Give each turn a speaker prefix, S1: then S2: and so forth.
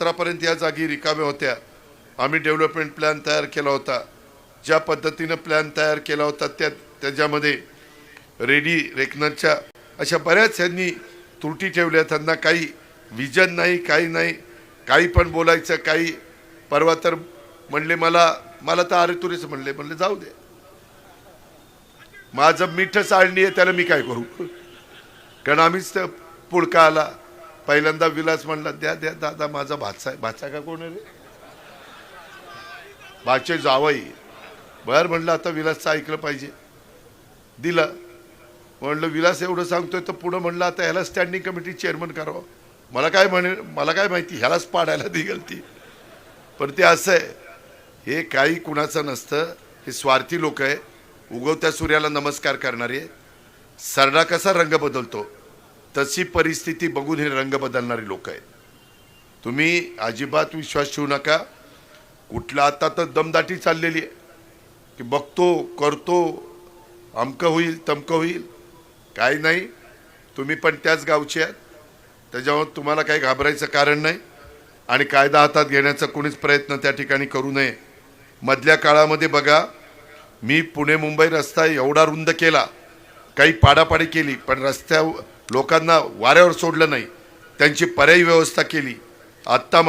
S1: 17पर्यंत या जागी रिकाम्या होत्या। आम्ही डेव्हलपमेंट प्लॅन तयार केला होता, ज्या पद्धतीने प्लॅन तयार केला होता त्याच्यामध्ये रेडी रेकनरच्या अशा बऱ्याच यांनी त्रुटी ठेवल्या। त्यांना काही विजन नाही, काही नाही, काही पण बोलायचं। काही परवा तर म्हणले मला तर अरे तुरेच म्हणले जाऊ दे, माझं मीठ चाळणी आहे त्याला मी काय करू, कारण आम्हीच तर पुळका आला। पहिल्यांदा विलास म्हणला द्या द्या दादा माझा भाचा आहे। भाचा का कोण आहे रे? भाचे जावई। बर म्हणलं आता विलासचं ऐकलं पाहिजे, दिलं। म्हणलं विलास एवढं सांगतोय तर पुढं म्हणलं आता ह्याला स्टँडिंग कमिटी चेअरमन करावं। मला काय माहिती ह्यालाच पाडायला दिगल ती। पण ते असं आहे, हे काही कुणाचं नसतं, हे स्वार्थी लोक आहे, उगवत्या सूर्याला नमस्कार करणारे। सरडा कसा रंग बदलतो तशी परिस्थिती बघून हे रंग बदलणारे लोक आहेत। तुम्ही अजिबात विश्वास ठेवू नका। कुठला आता तर दमदाटी चाललेली आहे की बघतो करतो, अमकं होईल तमकं होईल, काही नाही। तुम्ही पण त्याच गावचे आहात, त्याच्यावर तुम्हाला काही घाबरायचं कारण नाही आणि कायदा हातात घेण्याचा कोणीच प्रयत्न त्या ठिकाणी करू नये। मधल्या काळामध्ये बघा, मी पुणे मुंबई रस्ता एवढा रुंद केला, काही पाडापाडी केली, पण रस्त्या लोकांना वाऱ्यावर सोडलं नाही, त्यांची पर्यायी व्यवस्था केली। आत्ता